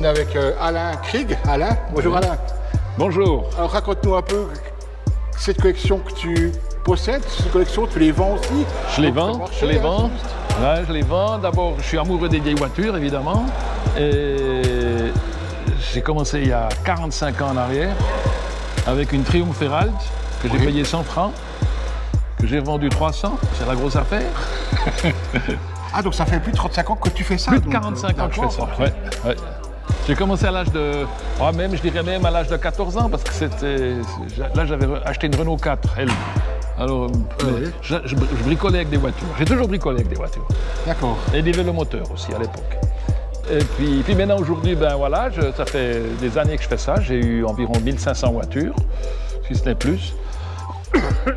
On est avec Alain Krieg. Alain, bonjour Alain. Bonjour. Alors raconte-nous un peu cette collection que tu possèdes, cette collection, tu les vends aussi? Je les vends, je les vends. Là, je les vends. D'abord, je suis amoureux des vieilles voitures, évidemment. Et j'ai commencé il y a 45 ans en arrière avec une Triumph Herald que j'ai payé 100 francs, que j'ai revendu 300. C'est la grosse affaire. Ah, donc ça fait plus de 35 ans que tu fais ça? Plus de 45 ans que je fais ça. Ouais, ouais. J'ai commencé à l'âge de, je dirais même à l'âge de 14 ans, parce que là j'avais acheté une Renault 4, elle. Alors, je bricolais avec des voitures. J'ai toujours bricolé avec des voitures. D'accord. Et des vélomoteurs aussi à l'époque. Et puis maintenant aujourd'hui, ben voilà, ça fait des années que je fais ça. J'ai eu environ 1500 voitures, si ce n'est plus,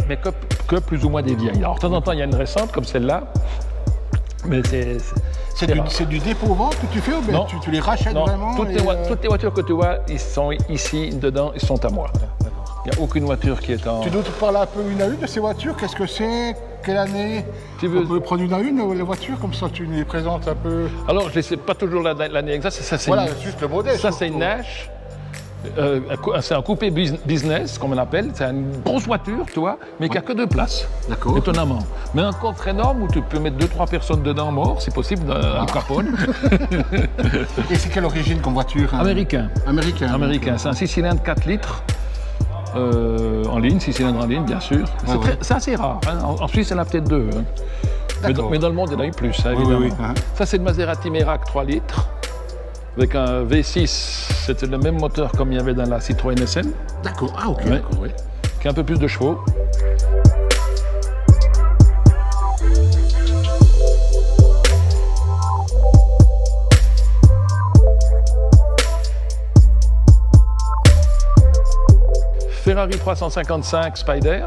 mais que plus ou moins des vieilles. Alors de temps en temps, il y a une récente comme celle-là, mais c'est du dépôt-vente que tu fais ou bien tu les rachètes vraiment? Toutes les voitures que tu vois, ils sont ici, dedans, ils sont à moi. Il n'y a aucune voiture qui est en... Tu dois te parler un peu une à une de ces voitures? Qu'est-ce que c'est? Quelle année? On peut prendre une à une les voitures, comme ça tu les présentes un peu? Alors, je ne sais pas toujours l'année exacte. Voilà, juste le modèle. Ça, c'est une Nash. C'est un coupé business, comme on appelle. C'est une grosse voiture, tu vois, mais qui n'a que 2 places. D'accord. Étonnamment. Mais un coffre énorme où tu peux mettre 2-3 personnes dedans morts, si possible, un Capone. Et c'est quelle origine comme voiture? Américain. Américain. Américain. C'est un 6 cylindres 4 litres. En ligne, 6 cylindres en ligne, bien sûr. C'est assez rare. Hein. En Suisse, il y en a peut-être 2. Hein. Mais dans le monde, il y en a eu plus, hein, évidemment. Ça, c'est une Maserati Merak 3 litres. Avec un V6, c'était le même moteur comme il y avait dans la Citroën SN. D'accord, ah ok, d'accord, oui. Qui a un peu plus de chevaux. Ferrari 355 Spider.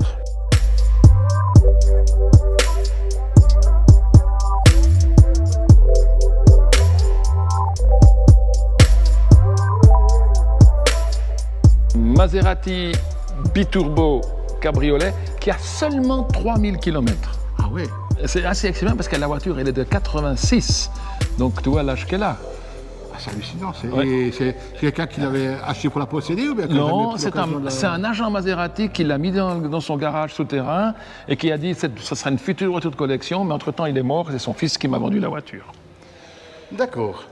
Maserati Biturbo Cabriolet qui a seulement 3000 km. Ah oui. C'est assez excellent parce que la voiture elle est de 86. Donc tu vois l'âge qu'elle a. Ah, c'est hallucinant. C'est quelqu'un qui l'avait acheté pour la posséder ou bien? Non, c'est un agent Maserati qui l'a mis dans son garage souterrain et qui a dit que ce sera une future voiture de collection, mais entre-temps il est mort, c'est son fils qui m'a vendu la voiture. D'accord.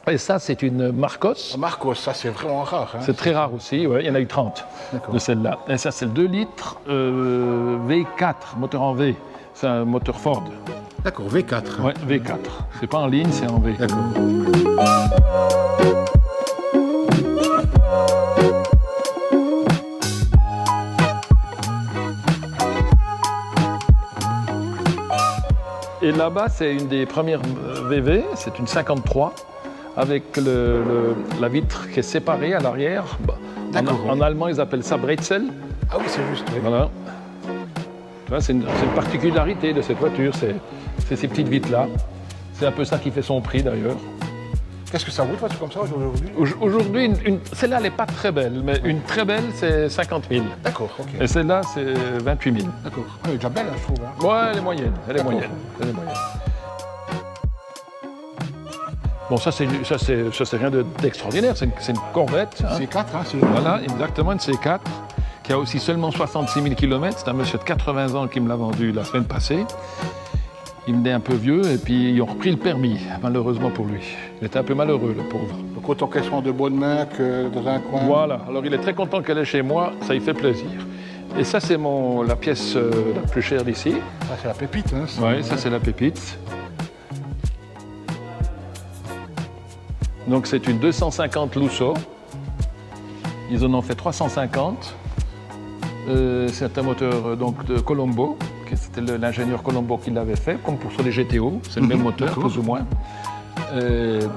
Et ça, c'est une Marcos. Marcos, ça c'est vraiment rare. Hein. C'est très rare aussi, ouais. Il y en a eu 30 de celle-là. Et ça, c'est le 2 litres V4, moteur en V. C'est un moteur Ford. D'accord, V4. Oui, V4. C'est pas en ligne, c'est en V. D'accord. Et là-bas, c'est une des premières VV, c'est une 53. Avec la vitre qui est séparée à l'arrière. En allemand, ils appellent ça Brezel. Ah oui, c'est juste. Oui. Voilà. C'est une particularité de cette voiture, c'est ces petites vitres-là. C'est un peu ça qui fait son prix, d'ailleurs. Qu'est-ce que ça vaut, une voiture comme ça, aujourd'hui? Aujourd'hui, celle-là, elle n'est pas très belle, mais une très belle, c'est 50 000. D'accord, ok. Et celle-là, c'est 28 000. D'accord. Elle est déjà belle, je trouve. Hein. Ouais, elle est moyenne. Elle est moyenne. Bon, ça c'est rien d'extraordinaire, c'est une Corvette. Hein. C4, hein, voilà, exactement, une C4, qui a aussi seulement 66 000 km. C'est un monsieur de 80 ans qui me l'a vendu la semaine passée. Il me dit un peu vieux, et puis ils ont repris le permis, malheureusement pour lui. Il était un peu malheureux, le pauvre. Donc autant qu'elle soit en de bonnes mains que dans un coin. Voilà, alors il est très content qu'elle est chez moi, ça lui fait plaisir. Et ça, c'est la pièce la plus chère d'ici. Ça, c'est la pépite. Hein, oui, ça, c'est la pépite. Donc c'est une 250 Lusso. Ils en ont fait 350. C'est un moteur donc, de Colombo. C'était l'ingénieur Colombo qui l'avait fait, comme pour sur les GTO. C'est le même moteur, plus ou moins. Elle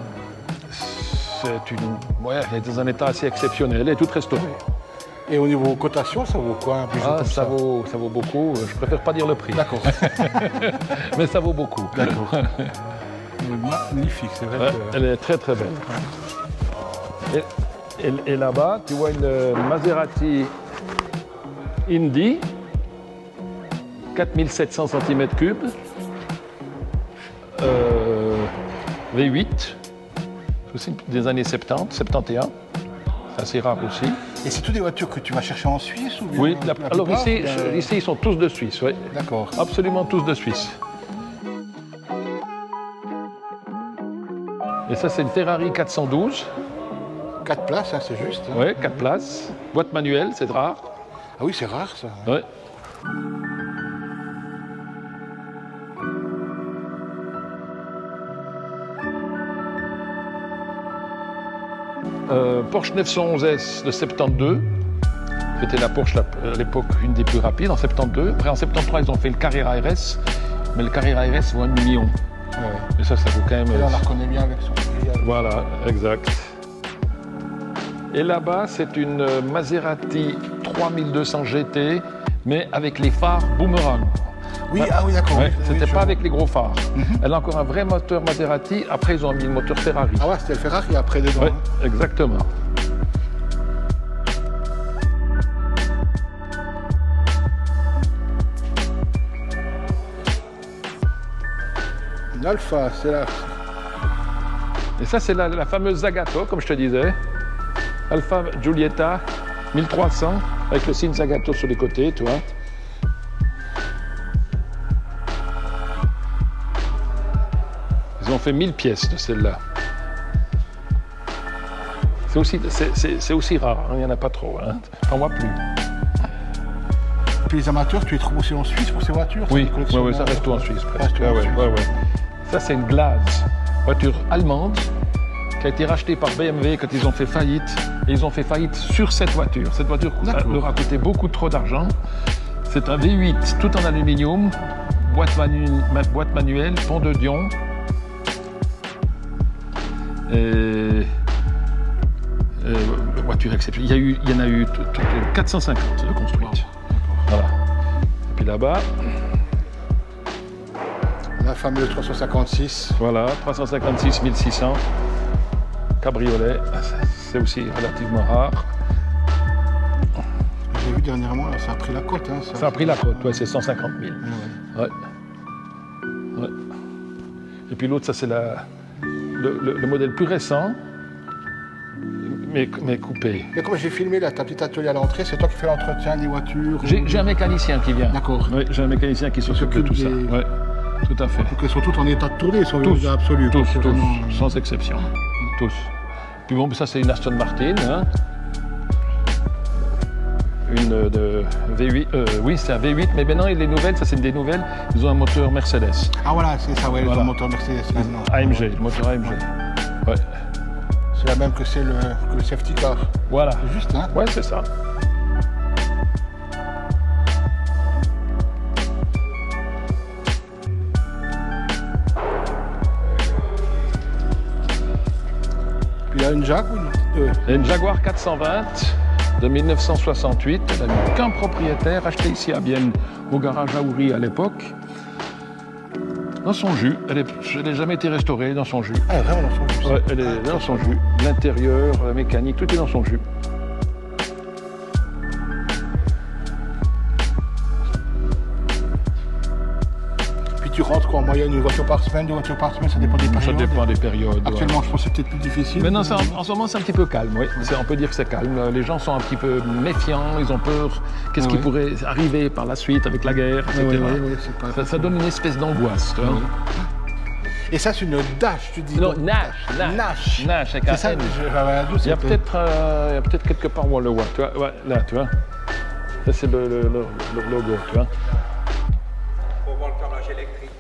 est dans un état assez exceptionnel. Elle est toute restaurée. Et au niveau cotation, ça vaut quoi un bijou comme ça vaut beaucoup. Je préfère pas dire le prix. D'accord. Mais ça vaut beaucoup. D'accord. Magnifique, c'est vrai. Elle est très très belle. Et là-bas, tu vois une Maserati Indy, 4700 cm3, V8, aussi des années 70, 71. C'est assez rare aussi. Et c'est toutes des voitures que tu vas chercher en Suisse ou bien Oui, alors plupart, ici, ils sont tous de Suisse, oui. D'accord. Absolument tous de Suisse. Et ça, c'est une Ferrari 412. 4 places, hein, c'est juste. Hein. Oui, 4 places. Boîte manuelle, c'est rare. Ah oui, c'est rare ça. Ouais. Porsche 911S de 72. C'était la Porsche à l'époque une des plus rapides en 72. Après en 73 ils ont fait le Carrera RS, mais le Carrera RS vaut 1 million. Ouais. Et ça vaut quand même. Et là, on la reconnaît bien avec son grillage. Voilà, exact. Et là-bas c'est une Maserati 3200 GT, mais avec les phares boomerang. Oui, ah oui, d'accord. Ouais, oui, c'était oui, pas avec les gros phares. Elle a encore un vrai moteur Maserati. Après, ils ont mis le moteur Ferrari. Ah ouais, c'était le Ferrari après dedans. Ouais, Hein. exactement. Une Alpha, c'est là. Et ça, c'est la fameuse Zagato, comme je te disais. Alfa Giulietta 1300, avec le signe Zagato sur les côtés, tu vois. Ils ont fait 1000 pièces de celle-là. C'est aussi rare, hein, il n'y en a pas trop. Hein. Enfin, moi plus. Puis les amateurs, tu les trouves aussi en Suisse pour ces voitures? Oui, ça reste tout en Suisse presque. Reste tout en Suisse. Ça, c'est une Glas, voiture allemande, qui a été rachetée par BMW quand ils ont fait faillite. Et ils ont fait faillite sur cette voiture. Cette voiture leur a coûté beaucoup trop d'argent. C'est un V8 tout en aluminium, boîte manuelle, pont de Dion. Voiture exceptionnelle. Il y en a eu 450 de construites. Voilà. Et puis là-bas. La fameuse 356. Voilà, 356 1600. Cabriolet, c'est aussi relativement rare. J'ai vu dernièrement, là, ça a pris la cote. Hein, ça a pris la cote, ouais, c'est 150 000. Ouais. Ouais. Et puis l'autre, ça c'est le modèle plus récent, mais coupé. Et comme j'ai filmé là, ta petite atelier à l'entrée, c'est toi qui fais l'entretien des voitures? J'ai un mécanicien qui vient. D'accord. Oui, j'ai un mécanicien qui s'occupe de tout ça. Ouais, tout à fait. Donc elles sont toutes en état de tournée, sont tous, absolu. Tous, sans exception. Tous. Puis bon, ça c'est une Aston Martin. Hein. Une de V8. Oui, c'est un V8, mais maintenant les nouvelles, ça c'est des nouvelles, ils ont un moteur Mercedes. Ah voilà, c'est ça, ouais, voilà. Le moteur Mercedes. AMG, le moteur AMG. Ouais. C'est la même que c'est le safety car. Voilà. C'est juste, hein? Ouais, c'est ça. Puis il y a une Jag ou une Jaguar 420 de 1968. Elle n'a eu qu'un propriétaire, acheté ici à Bienne, au garage Aouri à l'époque. Dans son jus. Elle n'a jamais été restaurée, dans son jus. Ah, vraiment dans son jus? Ouais, elle est dans son jus. L'intérieur, la mécanique, tout est dans son jus. Puis tu rentres quoi, en moyenne, une voiture par semaine, deux voitures par semaine, ça dépend des périodes? Ça dépend des périodes. Actuellement, ouais. je pense que c'est peut-être plus difficile. Maintenant, en ce moment, c'est un petit peu calme, oui. On peut dire que c'est calme. Les gens sont un petit peu méfiants, ils ont peur. Qu'est-ce qui pourrait arriver par la suite avec la guerre, etc. Ça donne une espèce d'angoisse. Et ça, c'est une Dash, tu dis? Non, Nash. Nash, avec un ça, N. il y a peut-être quelque part où on le voit. Tu vois, ouais, là, tu vois. Ça, c'est le logo, tu vois. Pour voir le câblage électrique.